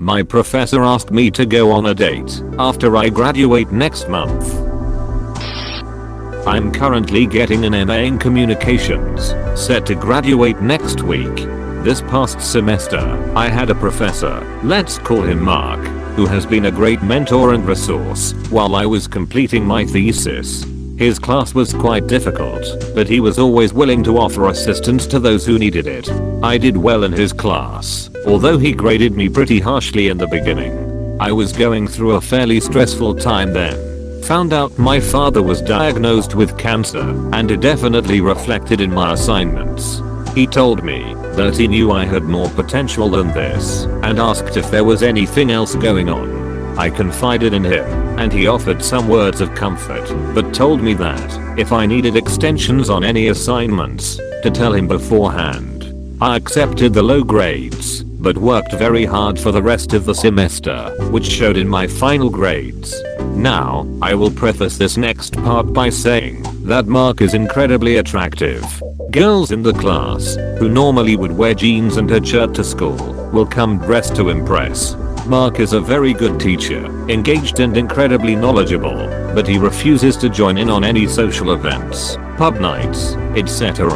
My professor asked me to go on a date after I graduate next month. I'm currently getting an MA in communications, set to graduate next week. This past semester, I had a professor, let's call him Mark, who has been a great mentor and resource while I was completing my thesis. His class was quite difficult, but he was always willing to offer assistance to those who needed it. I did well in his class, although he graded me pretty harshly in the beginning. I was going through a fairly stressful time then. Found out my father was diagnosed with cancer, and it definitely reflected in my assignments. He told me that he knew I had more potential than this, and asked if there was anything else going on. I confided in him, and he offered some words of comfort, but told me that if I needed extensions on any assignments, to tell him beforehand. I accepted the low grades, but worked very hard for the rest of the semester, which showed in my final grades. Now, I will preface this next part by saying that Mark is incredibly attractive. Girls in the class, who normally would wear jeans and a shirt to school, will come dressed to impress. Mark is a very good teacher, engaged and incredibly knowledgeable, but he refuses to join in on any social events, pub nights, etc.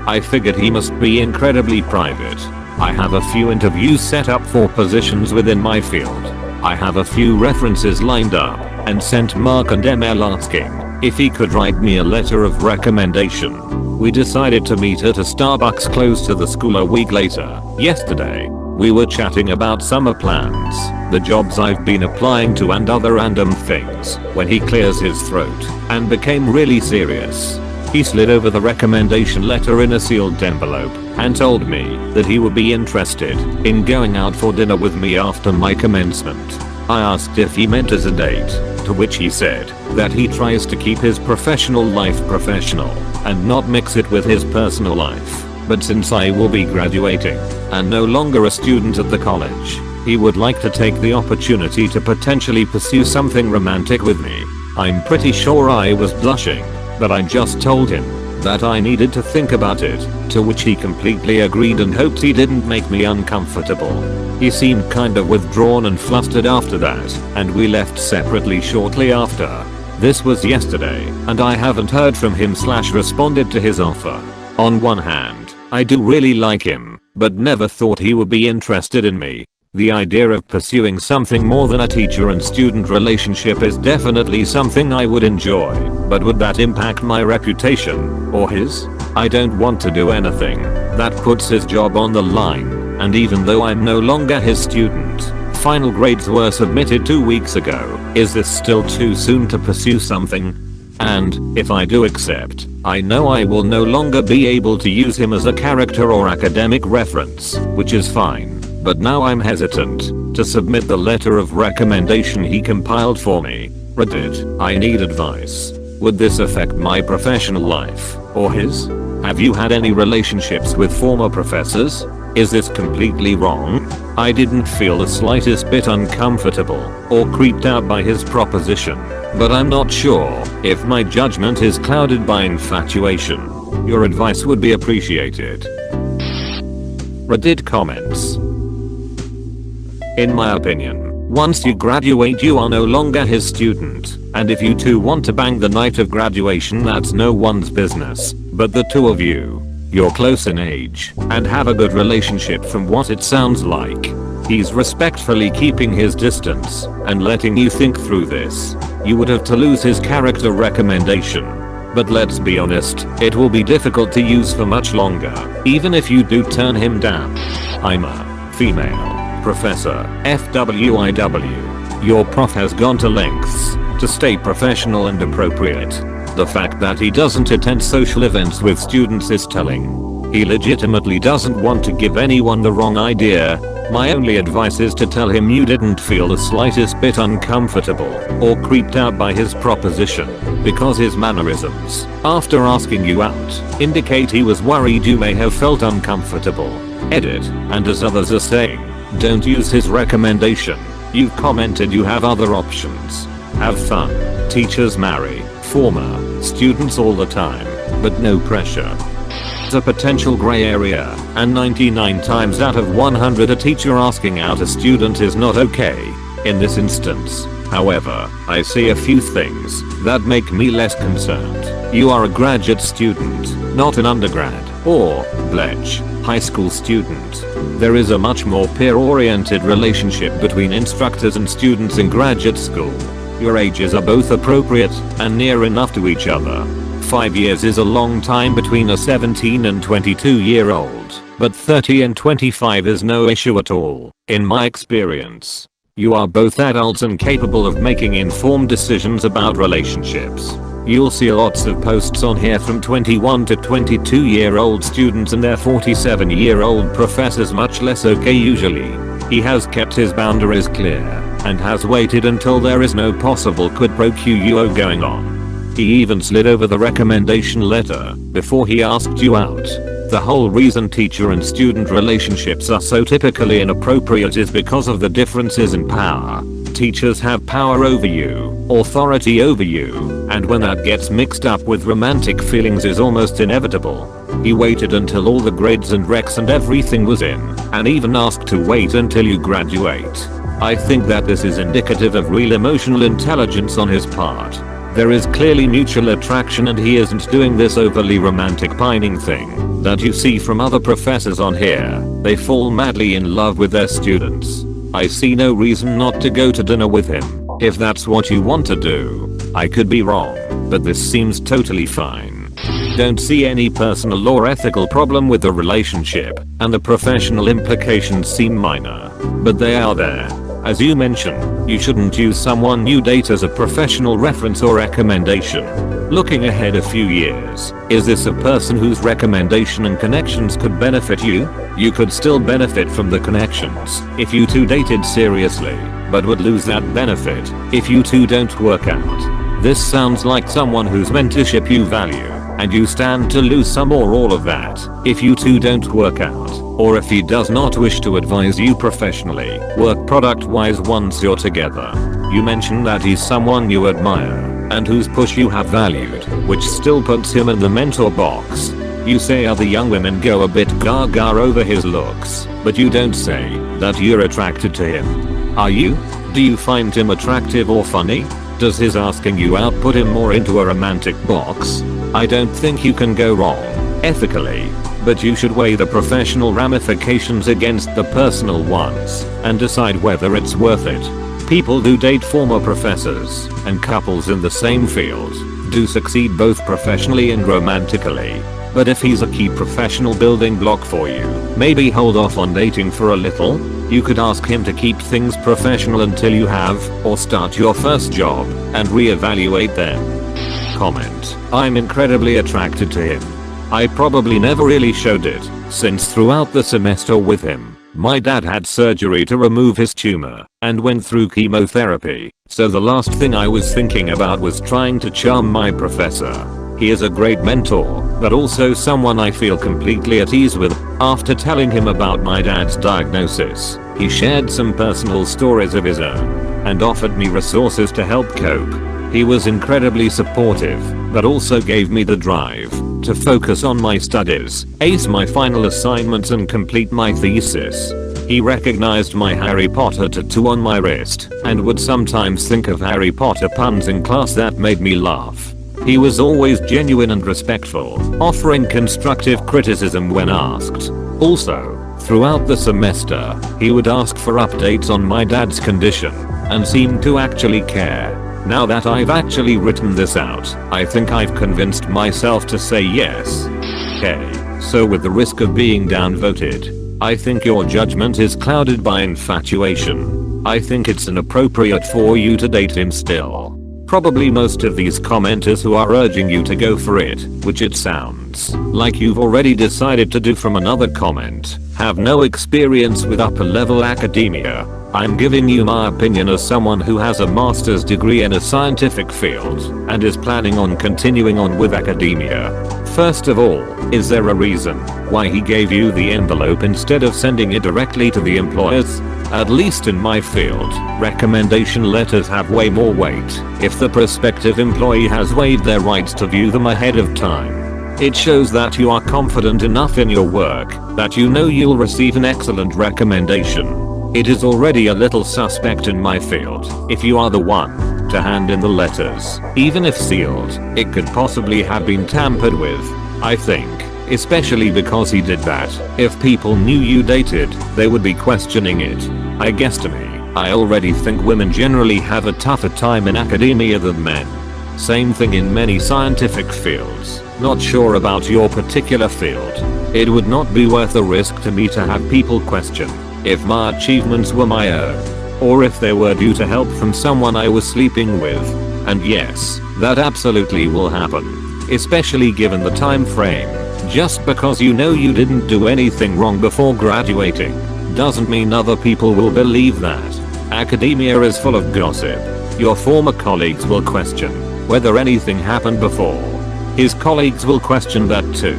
I figured he must be incredibly private. I have a few interviews set up for positions within my field. I have a few references lined up, and sent Mark an email asking if he could write me a letter of recommendation. We decided to meet at a Starbucks close to the school a week later, yesterday. We were chatting about summer plans, the jobs I've been applying to and other random things, when he clears his throat and became really serious. He slid over the recommendation letter in a sealed envelope and told me that he would be interested in going out for dinner with me after my commencement. I asked if he meant as a date, to which he said that he tries to keep his professional life professional and not mix it with his personal life. But since I will be graduating and no longer a student at the college, he would like to take the opportunity to potentially pursue something romantic with me. I'm pretty sure I was blushing, but I just told him that I needed to think about it, to which he completely agreed and hoped he didn't make me uncomfortable. He seemed kind of withdrawn and flustered after that, and we left separately shortly after. This was yesterday, and I haven't heard from him / responded to his offer. On one hand, I do really like him, but never thought he would be interested in me. The idea of pursuing something more than a teacher and student relationship is definitely something I would enjoy, but would that impact my reputation, or his? I don't want to do anything that puts his job on the line, and even though I'm no longer his student, final grades were submitted 2 weeks ago. Is this still too soon to pursue something? And, if I do accept, I know I will no longer be able to use him as a character or academic reference, which is fine, but now I'm hesitant to submit the letter of recommendation he compiled for me. Reddit, I need advice. Would this affect my professional life, or his? Have you had any relationships with former professors? Is this completely wrong? I didn't feel the slightest bit uncomfortable or creeped out by his proposition, but I'm not sure if my judgment is clouded by infatuation. Your advice would be appreciated. Reddit comments. In my opinion, once you graduate you are no longer his student, and if you two want to bang the night of graduation that's no one's business but the two of you. You're close in age and have a good relationship from what it sounds like. He's respectfully keeping his distance and letting you think through this. You would have to lose his character recommendation. But let's be honest, it will be difficult to use for much longer, even if you do turn him down. I'm a female professor, FWIW. Your prof has gone to lengths to stay professional and appropriate. The fact that he doesn't attend social events with students is telling. He legitimately doesn't want to give anyone the wrong idea. My only advice is to tell him you didn't feel the slightest bit uncomfortable or creeped out by his proposition, because his mannerisms, after asking you out, indicate he was worried you may have felt uncomfortable. Edit, and as others are saying, don't use his recommendation. You've commented you have other options. Have fun. Teachers marry former students all the time, but no pressure. a potential gray area, and 99 times out of 100 a teacher asking out a student is not okay. In this instance, however, I see a few things that make me less concerned. You are a graduate student, not an undergrad or high school student. There is a much more peer-oriented relationship between instructors and students in graduate school. Your ages are both appropriate and near enough to each other. 5 years is a long time between a 17 and 22-year-old, but 30 and 25 is no issue at all, in my experience. You are both adults and capable of making informed decisions about relationships. You'll see lots of posts on here from 21 to 22-year-old students and their 47-year-old professors much less okay usually. He has kept his boundaries clear and has waited until there is no possible quid pro quo going on. He even slid over the recommendation letter before he asked you out. The whole reason teacher and student relationships are so typically inappropriate is because of the differences in power. Teachers have power over you, authority over you, and when that gets mixed up with romantic feelings is almost inevitable. He waited until all the grades and recs and everything was in, and even asked to wait until you graduate. I think that this is indicative of real emotional intelligence on his part. There is clearly mutual attraction and he isn't doing this overly romantic pining thing that you see from other professors on here. They fall madly in love with their students. I see no reason not to go to dinner with him, if that's what you want to do. I could be wrong, but this seems totally fine. Don't see any personal or ethical problem with the relationship, and the professional implications seem minor, but they are there. As you mentioned, you shouldn't use someone you date as a professional reference or recommendation. Looking ahead a few years, is this a person whose recommendation and connections could benefit you? You could still benefit from the connections if you two dated seriously, but would lose that benefit if you two don't work out. This sounds like someone whose mentorship you value, and you stand to lose some or all of that if you two don't work out, or if he does not wish to advise you professionally, work product wise once you're together. You mentioned that he's someone you admire and whose push you have valued, which still puts him in the mentor box. You say other young women go a bit gaga over his looks, but you don't say that you're attracted to him. Are you? Do you find him attractive or funny? Does his asking you out put him more into a romantic box? I don't think you can go wrong, ethically, but you should weigh the professional ramifications against the personal ones and decide whether it's worth it. People who date former professors and couples in the same field do succeed both professionally and romantically. But if he's a key professional building block for you, maybe hold off on dating for a little. You could ask him to keep things professional until you have or start your first job and reevaluate then. Comment: I'm incredibly attracted to him. I probably never really showed it, since throughout the semester with him, my dad had surgery to remove his tumor and went through chemotherapy, so the last thing I was thinking about was trying to charm my professor. He is a great mentor, but also someone I feel completely at ease with. After telling him about my dad's diagnosis, he shared some personal stories of his own and offered me resources to help cope. He was incredibly supportive, but also gave me the drive to focus on my studies, ace my final assignments and complete my thesis. He recognized my Harry Potter tattoo on my wrist and would sometimes think of Harry Potter puns in class that made me laugh. He was always genuine and respectful, offering constructive criticism when asked. Also, throughout the semester, he would ask for updates on my dad's condition and seemed to actually care. Now that I've actually written this out, I think I've convinced myself to say yes. Okay, so with the risk of being downvoted, I think your judgment is clouded by infatuation. I think it's inappropriate for you to date him still. Probably most of these commenters who are urging you to go for it, which it sounds like you've already decided to do from another comment, have no experience with upper level academia. I'm giving you my opinion as someone who has a master's degree in a scientific field and is planning on continuing on with academia. First of all, is there a reason why he gave you the envelope instead of sending it directly to the employers? At least in my field, recommendation letters have way more weight if the prospective employee has waived their rights to view them ahead of time. It shows that you are confident enough in your work that you know you'll receive an excellent recommendation. It is already a little suspect in my field if you are the one to hand in the letters. Even if sealed, it could possibly have been tampered with, I think. Especially because he did that. If people knew you dated, they would be questioning it. I guess to me, I already think women generally have a tougher time in academia than men. Same thing in many scientific fields. Not sure about your particular field. It would not be worth the risk to me to have people question if my achievements were my own, or if they were due to help from someone I was sleeping with. And yes, that absolutely will happen. Especially given the time frame. Just because you know you didn't do anything wrong before graduating doesn't mean other people will believe that. Academia is full of gossip. Your former colleagues will question whether anything happened before. His colleagues will question that too.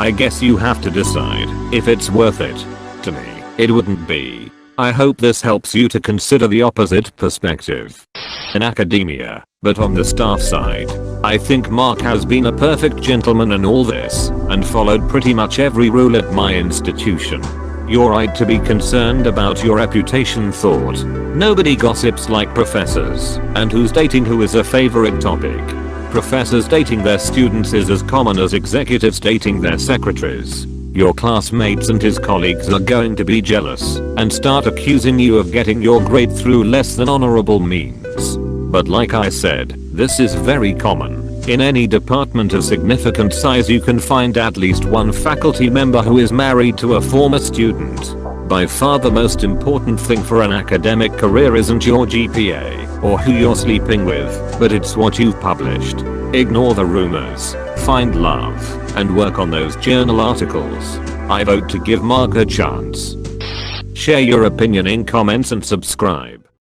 I guess you have to decide if it's worth it. To me, it wouldn't be. I hope this helps you to consider the opposite perspective. In academia, but on the staff side, I think Mark has been a perfect gentleman in all this, and followed pretty much every rule at my institution. You're right to be concerned about your reputation. Thought. Nobody gossips like professors, and who's dating who is a favorite topic. Professors dating their students is as common as executives dating their secretaries. Your classmates and his colleagues are going to be jealous and start accusing you of getting your grade through less than honorable means. But like I said, this is very common. In any department of significant size you can find at least one faculty member who is married to a former student. By far the most important thing for an academic career isn't your GPA or who you're sleeping with, but it's what you've published. Ignore the rumors, find love, and work on those journal articles. I vote to give Mark a chance. Share your opinion in comments and subscribe.